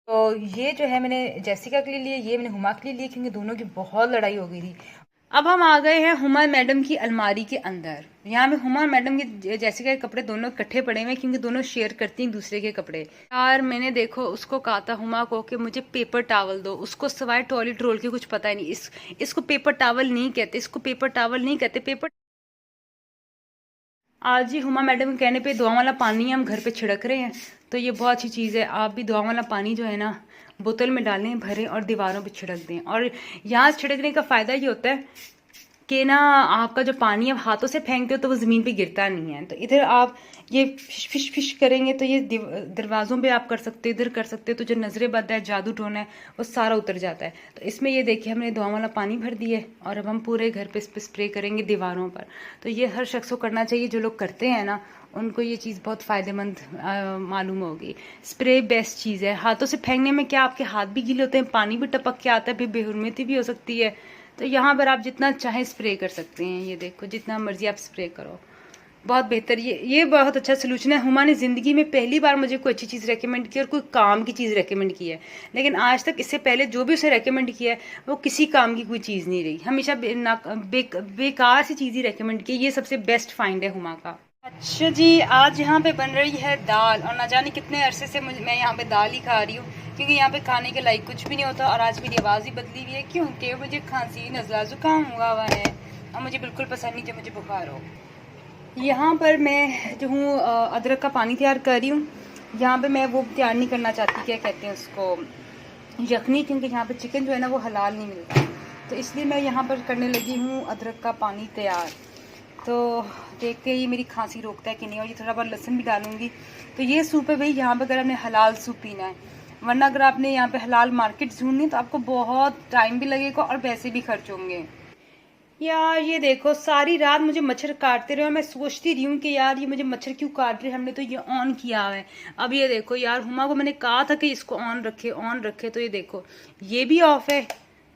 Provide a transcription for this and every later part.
तो ये जो है मैंने जेसिका के लिए लिए, ये मैंने हुमा के लिए लिए क्योंकि दोनों की बहुत लड़ाई हो गई थी। अब हम आ गए हैं हुमा मैडम की अलमारी के अंदर। यहाँ पे हुमा मैडम के जेसिका के कपड़े दोनों इकट्ठे पड़े हुए हैं क्योंकि दोनों शेयर करती हैं दूसरे के कपड़े। यार मैंने देखो उसको कहा था हुमा को कि मुझे पेपर टावल दो, उसको सवाए टॉयलेट रोल के कुछ पता ही नहीं। इसको पेपर टावल नहीं कहते, इसको पेपर टावल नहीं कहते, पेपर। आज ही हुमा मैडम के कहने पे दुआ वाला पानी हम घर पे छिड़क रहे हैं, तो ये बहुत अच्छी चीज़ है। आप भी दुआ वाला पानी जो है ना बोतल में डालें, भरें और दीवारों पे छिड़क दें। और यहाँ छिड़कने का फ़ायदा ये होता है कि ना आपका जो पानी आप हाथों से फेंकते हो तो वो ज़मीन पे गिरता नहीं है। तो इधर आप ये फिश फिश फिश करेंगे तो ये दरवाज़ों पे आप कर सकते हो, इधर कर सकते हो, तो जो नज़रें बद है, जादू टोना है, वो सारा उतर जाता है। तो इसमें ये देखिए हमने दुआ वाला पानी भर दिया है और अब हम पूरे घर पे इस पर स्प्रे करेंगे दीवारों पर। तो ये हर शख्स को करना चाहिए, जो लोग करते हैं ना उनको ये चीज़ बहुत फ़ायदेमंद मालूम होगी। स्प्रे बेस्ट चीज़ है। हाथों से फेंकने में क्या, आपके हाथ भी गीले होते हैं, पानी भी टपक के आता है, फिर बेहुरमती भी हो सकती है। तो यहाँ पर आप जितना चाहें स्प्रे कर सकते हैं। ये देखो जितना मर्जी आप स्प्रे करो, बहुत बेहतर। ये बहुत अच्छा सोल्यूशन है। हुमा ने ज़िंदगी में पहली बार मुझे कोई अच्छी चीज़ रेकमेंड की और कोई काम की चीज़ रेकमेंड की है। लेकिन आज तक इससे पहले जो भी उसे रेकमेंड किया है वो किसी काम की कोई चीज़ नहीं रही, हमेशा बेकार सी चीज़ ही रेकमेंड की। ये सबसे बेस्ट फाइंड है हुमा का। अच्छा जी, आज यहाँ पे बन रही है दाल, और ना जाने कितने अरसे से मैं यहाँ पे दाल ही खा रही हूँ क्योंकि यहाँ पे खाने के लायक कुछ भी नहीं होता। और आज मेरी आवाज़ ही बदली हुई है क्योंकि मुझे खांसी नज़ला ज़ुकाम हुआ हुआ है और मुझे बिल्कुल पसंद नहीं जब मुझे बुखार हो। यहाँ पर मैं जो हूँ अदरक का पानी तैयार कर रही हूँ। यहाँ पे मैं वो तैयार नहीं करना चाहती, क्या कहते हैं उसको, यखनी, क्योंकि यहाँ पे चिकन जो है ना वो हलाल नहीं मिलता। तो इसलिए मैं यहाँ पर करने लगी हूँ अदरक का पानी तैयार। तो देखते हैं ये मेरी खांसी रोकता है कि नहीं। और ये थोड़ा बहुत लहसुन भी डालूंगी। तो ये सूप है भाई, यहाँ पर अगर आपने हलाल सूप पीना है, वरना अगर आपने यहाँ पे हलाल मार्केट ढूंढनी तो आपको बहुत टाइम भी लगेगा और पैसे भी खर्च होंगे। यार ये देखो सारी रात मुझे मच्छर काटते रहे और मैं सोचती रही हूँ कि यार ये मुझे मच्छर क्यों काट रहे हैं, हमने तो ये ऑन किया हुआ है। अब ये देखो यार, हुमा को मैंने कहा था कि इसको ऑन रखे ऑन रखे, तो ये देखो ये भी ऑफ है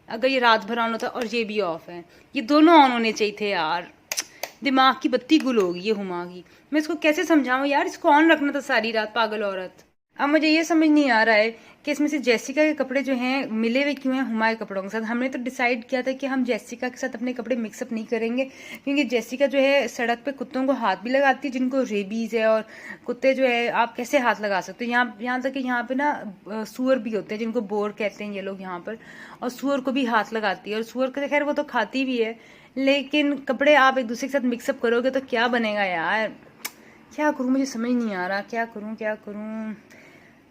अगर ये रात भर ऑन होता, और ये भी ऑफ है। ये दोनों ऑन होने चाहिए थे यार। दिमाग की बत्ती गुल होगी ये हुमा की। मैं इसको कैसे समझाऊं यार, इसको ऑन रखना था सारी रात, पागल औरत। अब मुझे ये समझ नहीं आ रहा है कि इसमें से जेसिका के कपड़े जो हैं मिले हुए क्यों हैं हुमा के कपड़ों के साथ। हमने तो डिसाइड किया था कि हम जेसिका के साथ अपने कपड़े मिक्सअप नहीं करेंगे क्योंकि जेसिका जो है सड़क पे कुत्तों को हाथ भी लगाती है जिनको रेबीज है, और कुत्ते जो है आप कैसे हाथ लगा सकते हो। यहाँ तक कि यहाँ पे ना सुअर भी होते हैं जिनको बोर कहते हैं ये लोग यहाँ पर, और सुअर को भी हाथ लगाती है। और सुअर को खैर वो तो खाती भी है, लेकिन कपड़े आप एक दूसरे के साथ मिक्सअप करोगे तो क्या बनेगा यार। क्या करूँ, मुझे समझ नहीं आ रहा क्या करूँ क्या करूँ।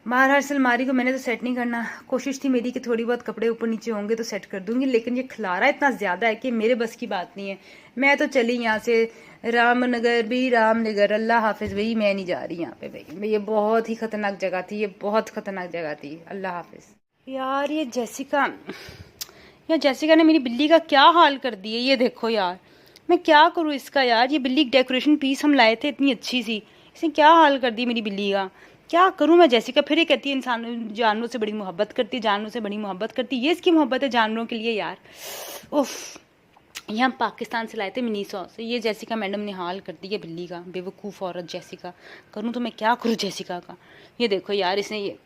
बहरहाल से अलमारी को मैंने तो सेट नहीं करना, कोशिश थी मेरी कि थोड़ी बहुत कपड़े ऊपर नीचे होंगे तो सेट कर दूंगी, लेकिन ये खलारा इतना ज़्यादा है कि मेरे बस की बात नहीं है। मैं तो चली यहाँ से, रामनगर भी रामनगर, अल्लाह हाफिज़ भाई, मैं नहीं जा रही यहाँ पे भाई। ये बहुत ही ख़तरनाक जगह थी, ये बहुत ख़तरनाक जगह थी, अल्लाह हाफिज़। यार ये जेसिका ने मेरी बिल्ली का क्या हाल कर दिया, ये देखो यार। मैं क्या करूँ इसका यार, ये बिल्ली डेकोरेशन पीस हम लाए थे इतनी अच्छी सी, इसने क्या हाल कर दी मेरी बिल्ली का। क्या करूँ मैं जेसिका। फिर ये कहती है इंसान जानवरों से बड़ी मोहब्बत करती है, जानवरों से बड़ी मोहब्बत करती है। ये इसकी मोहब्बत है जानवरों के लिए यार। उफ, ये हम पाकिस्तान से लाए थे मिनी सॉस, ये जेसिका मैडम ने हाल कर दी है बिल्ली का। बेवकूफ़ औरत जेसिका। करूँ तो मैं क्या करूँ जेसिका का। ये देखो यार इसने ये,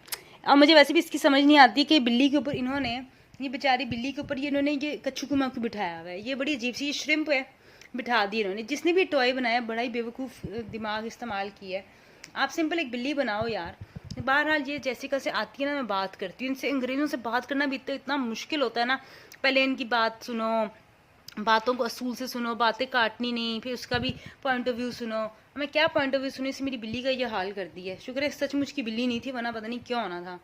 अब मुझे वैसे भी इसकी समझ नहीं आती कि बिल्ली के ऊपर इन्होंने, ये बेचारी बिल्ली के ऊपर इन्होंने ये कच्छू कुमा क्यों बिठाया हुआ है। ये बड़ी अजीब सी श्रिम्प है, बिठा दी इन्होंने। जिसने भी टॉय बनाया बड़ा ही बेवकूफ़ दिमाग इस्तेमाल किया है। आप सिंपल एक बिल्ली बनाओ यार। बहरहाल ये जेसिका से आती है ना, मैं बात करती हूँ इनसे। अंग्रेज़ों से बात करना भी इतना मुश्किल होता है ना। पहले इनकी बात सुनो, बातों को असूल से सुनो, बातें काटनी नहीं, फिर उसका भी पॉइंट ऑफ व्यू सुनो। मैं क्या पॉइंट ऑफ व्यू सुनी, इसे मेरी बिल्ली का ये हाल कर दिया है। शुक्र है सचमुच की बिल्ली नहीं थी, वरना पता नहीं क्या होना था।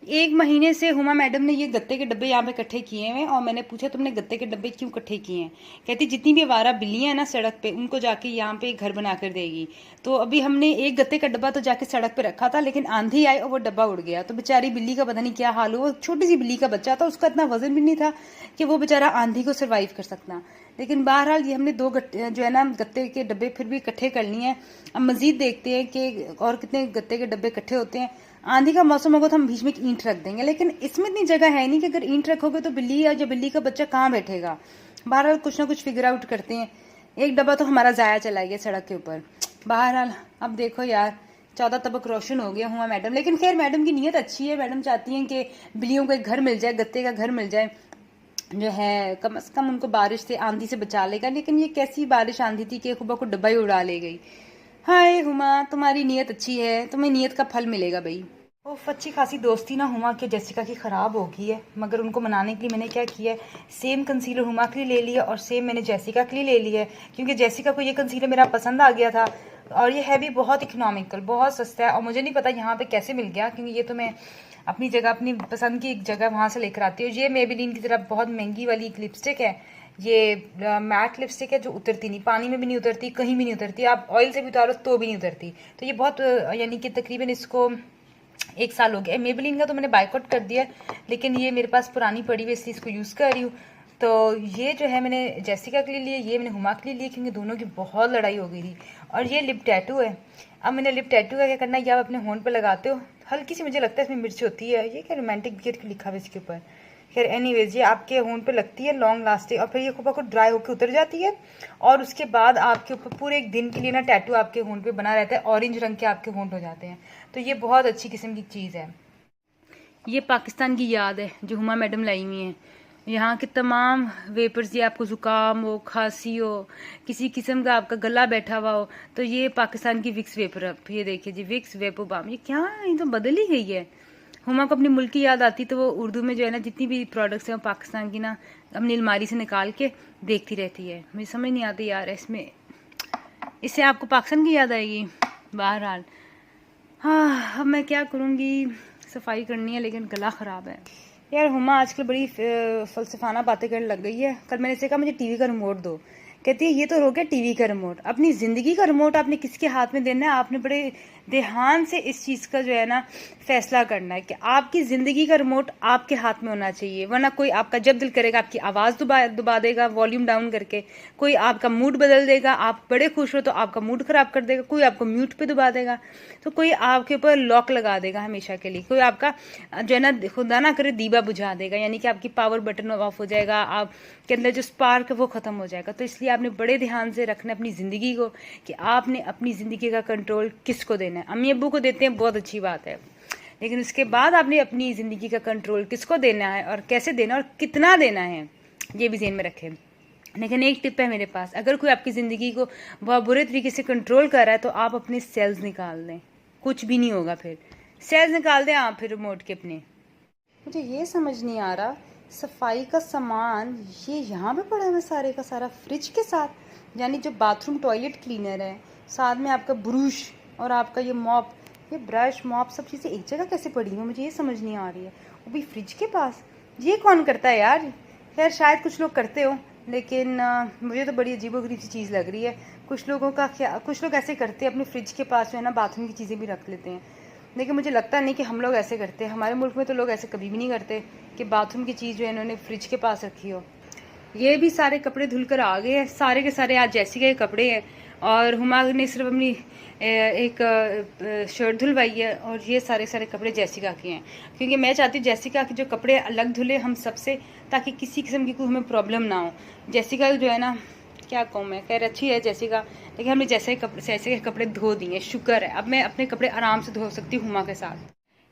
एक महीने से हुमा मैडम ने ये गत्ते के डब्बे यहाँ पे इकट्ठे किए हैं, और मैंने पूछा तुमने गत्ते के डब्बे क्यों इकट्ठे किए हैं। कहती जितनी भी आवारा बिल्लियाँ हैं ना सड़क पे, उनको जाके यहाँ पे घर बना कर देगी। तो अभी हमने एक गत्ते का डब्बा तो जाके सड़क पे रखा था, लेकिन आंधी आई और वो डब्बा उड़ गया। तो बेचारी बिल्ली का पता नहीं क्या हाल हुआ। छोटी सी बिल्ली का बच्चा था, उसका इतना वजन भी नहीं था कि वो बेचारा आंधी को सर्वाइव कर सकता। लेकिन बहरहाल ये हमने दो गत्ते जो है ना गत्ते के डब्बे फिर भी इकट्ठे कर लिए हैं। अब मजीद देखते हैं कि और कितने गत्ते के डब्बे इकट्ठे होते हैं। आंधी का मौसम होगा तो हम बीच में एक ईंट रख देंगे, लेकिन इसमें इतनी जगह है नहीं कि अगर ईंट रखोगे तो बिल्ली या बिल्ली का बच्चा कहाँ बैठेगा। बहरहाल कुछ ना कुछ फिगर आउट करते हैं। एक डब्बा तो हमारा ज़ाया चला गया सड़क के ऊपर। बहरहाल अब देखो यार, 14 तबक रोशन हो गया हुआ मैडम। लेकिन खैर मैडम की नीयत अच्छी है, मैडम चाहती हैं कि बिल्लियों को एक घर मिल जाए, गत्ते का घर मिल जाए जो है, कम से कम उनको बारिश से आंधी से बचा लेगा। लेकिन ये कैसी बारिश आंधी थी कि हुमा को डब्बा ही उड़ा ले गई। हाय हुमा, तुम्हारी नीयत अच्छी है, तुम्हें नीयत का फल मिलेगा भाई। ओफ, अच्छी खासी दोस्ती ना हुमा के जेसिका की ख़राब हो गई है, मगर उनको मनाने के लिए मैंने क्या किया है, सेम कंसीलर हुमा के लिए ले लिया और सेम मैंने जेसिका के लिए ले लिया है, क्योंकि जेसिका को ये कंसीलर मेरा पसंद आ गया था और ये है भी बहुत इकोनॉमिकल, बहुत सस्ता है। और मुझे नहीं पता यहाँ पे कैसे मिल गया, क्योंकि ये तो मैं अपनी जगह, अपनी पसंद की एक जगह वहाँ से लेकर आती हूँ। ये मेबेलिन की तरफ बहुत महंगी वाली एक लिपस्टिक है, ये मैट लिपस्टिक है जो उतरती नहीं, पानी में भी नहीं उतरती, कहीं भी नहीं उतरती, आप ऑयल से भी उतारो तो भी नहीं उतरती। तो ये बहुत यानी कि तकरीबन इसको 1 साल हो गया। मेबेलिन का तो मैंने बाइकआउट कर दिया, लेकिन ये मेरे पास पुरानी पड़ी हुई इसलिए इसको यूज़ कर रही हूँ। तो ये जो है मैंने जेसिका के लिए लिए, ये मैंने हुमा के लिए लिए, क्योंकि दोनों की बहुत लड़ाई हो गई थी। और ये लिप टैटू है। अब मैंने लिप टैटू का क्या करना है, या आप अपने होंठ पे लगाते हो, हल्की सी मुझे लगता है इसमें मिर्च होती है, ये क्या रोमांटिक बियर लिखा हुआ है इसके ऊपर। खैर एनीवेज, ये आपके होंठ पे लगती है, लॉन्ग लास्टिंग, और फिर ये खूब आपको ड्राई होकर उतर जाती है और उसके बाद आपके ऊपर पूरे एक दिन के लिए ना टैटू आपके होंठ पे बना रहता है, ऑरेंज रंग के आपके होंठ हो जाते हैं। तो ये बहुत अच्छी किस्म की चीज़ है। ये पाकिस्तान की याद है जो हुमा मैडम लाई हुई हैं। यहाँ के तमाम वेपर्स, ये आपको ज़ुकाम हो, खांसी हो, किसी किस्म का आपका गला बैठा हुआ हो, तो ये पाकिस्तान की विक्स वेपर, ये देखिए जी, विक्स वेपो बाम। ये क्या है, ये तो बदल ही गई है। हुमा को अपनी मुल्क की याद आती तो वो उर्दू में जो है ना, जितनी भी प्रोडक्ट्स हैं वो पाकिस्तान की ना अपनी अलमारी से निकाल के देखती रहती है। मुझे समझ नहीं आती यार, इसमें इससे आपको पाकिस्तान की याद आएगी। बहरहाल हाँ, अब मैं क्या करूँगी, सफाई करनी है लेकिन गला ख़राब है यार। हुमा आजकल बड़ी फलसफाना बातें करने लग गई है। कल मैंने से कहा मुझे टीवी का रिमोट दो, कहती है ये तो हो गया टीवी का रिमोट, अपनी ज़िंदगी का रिमोट आपने किसके हाथ में देना है? आपने बड़े ध्यान से इस चीज़ का जो है ना फैसला करना है कि आपकी ज़िंदगी का रिमोट आपके हाथ में होना चाहिए, वरना कोई आपका जब दिल करेगा आपकी आवाज़ दबा देगा वॉल्यूम डाउन करके, कोई आपका मूड बदल देगा, आप बड़े खुश हो तो आपका मूड ख़राब कर देगा, कोई आपको म्यूट पे दबा देगा, तो कोई आपके ऊपर लॉक लगा देगा हमेशा के लिए, कोई आपका जो है ना खुदा ना करे दीवा बुझा देगा, यानी कि आपकी पावर बटन ऑफ हो जाएगा, आपके अंदर जो स्पार्क है वो ख़त्म हो जाएगा। तो इसलिए आपने बड़े ध्यान से रखना अपनी ज़िंदगी को कि आपने अपनी ज़िंदगी का कंट्रोल किसको देना है। अम्मी अब्बू को देते हैं, बहुत अच्छी बात है, लेकिन उसके बाद आपने अपनी ज़िंदगी का कंट्रोल किसको देना है और कैसे देना और कितना देना है, ये भी ज़हन में रखें। लेकिन एक टिप है मेरे पास, अगर कोई आपकी ज़िंदगी को बहुत बुरे तरीके से कंट्रोल कर रहा है तो आप अपने सेल्स निकाल दें, कुछ भी नहीं होगा, फिर सेल्स निकाल दें आप फिर रिमोट के अपने। मुझे ये समझ नहीं आ रहा, सफाई का सामान ये यहाँ पे पड़ा है सारे का सारा फ्रिज के साथ, यानी जो बाथरूम टॉयलेट क्लीनर है, साथ में आपका ब्रूश और आपका ये मॉप, ये ब्रश मॉप, सब चीज़ें एक जगह कैसे पड़ी हैं, मुझे ये समझ नहीं आ रही है। वो भी फ्रिज के पास, ये कौन करता है यार? खैर शायद कुछ लोग करते हो, लेकिन मुझे तो बड़ी अजीबोगरीब सी चीज़ लग रही है। कुछ लोगों का क्या, कुछ लोग ऐसे करते हैं अपने फ्रिज के पास जो है ना बाथरूम की चीज़ें भी रख लेते हैं, लेकिन मुझे लगता नहीं कि हम लोग ऐसे करते हैं। हमारे मुल्क में तो लोग ऐसे कभी भी नहीं करते कि बाथरूम की चीज़ जो है इन्होंने फ्रिज के पास रखी हो। ये भी सारे कपड़े धुल कर आ गए हैं, सारे के सारे आज जैसिका के कपड़े हैं और हुमा ने सिर्फ अपनी एक शर्ट धुलवाई है और ये सारे सारे कपड़े जैसिका के हैं, क्योंकि मैं चाहती हूँ जैसिका के जो कपड़े अलग धुले हम सबसे, ताकि किसी किस्म की कोई हमें प्रॉब्लम ना हो। जैसिका जो है ना, क्या कहूँ मैं, खैर अच्छी है जैसिका, लेकिन हमने जैसे के कपड़े धो दिए, शुक्र है, अब मैं अपने कपड़े आराम से धो सकती हूँ हुमा के साथ।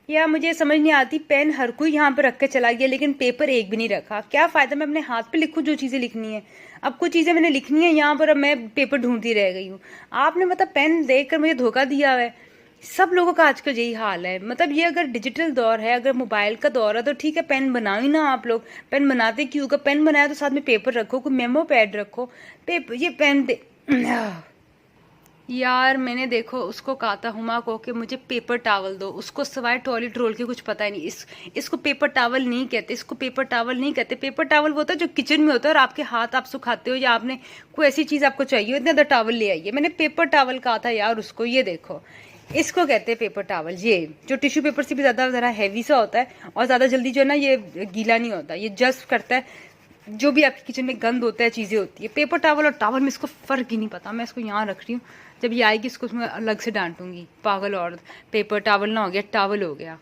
या मुझे समझ नहीं आती, पेन हर कोई यहाँ पर रख के चला गया लेकिन पेपर एक भी नहीं रखा, क्या फ़ायदा मैं अपने हाथ पे लिखूँ जो चीज़ें लिखनी है। अब कुछ चीज़ें मैंने लिखनी है यहाँ पर, अब मैं पेपर ढूंढती रह गई हूँ। आपने मतलब पेन देख कर मुझे धोखा दिया है। सब लोगों का आजकल यही हाल है, मतलब ये अगर डिजिटल दौर है, अगर मोबाइल का दौर है तो ठीक है, पेन बनाओ ही ना आप लोग। पेन बनाते क्यों? अगर पेन बनाया तो साथ में पेपर रखो, कोई मेमो पैड रखो, पेपर, ये पेन दे यार। मैंने देखो उसको कहा था हुमा को कि मुझे पेपर टावल दो, उसको सिवाय टॉयलेट रोल के कुछ पता ही नहीं। इसको पेपर टावल नहीं कहते, इसको पेपर टावल नहीं कहते। पेपर टावल वो होता है जो किचन में होता है और आपके हाथ आप सुखाते हो, या आपने कोई ऐसी चीज़ आपको चाहिए इतने अंदर टावल ले आइए। मैंने पेपर टावल कहा था यार उसको, ये देखो इसको कहते हैं पेपर टावल, ये जो टिश्यू पेपर से भी ज़रा हैवी सा होता है और ज़्यादा जल्दी जो है ना ये गीला नहीं होता, ये जस्ट करता है जो भी आपके किचन में गंद होता है, चीज़ें होती है। पेपर टावल और टावल में इसको फ़र्क ही नहीं पता। मैं इसको यहाँ रख रही हूँ, जब ये आएगी इसको मैं अलग से डांटूंगी, पागल औरत, पेपर टावल ना हो गया टावल हो गया।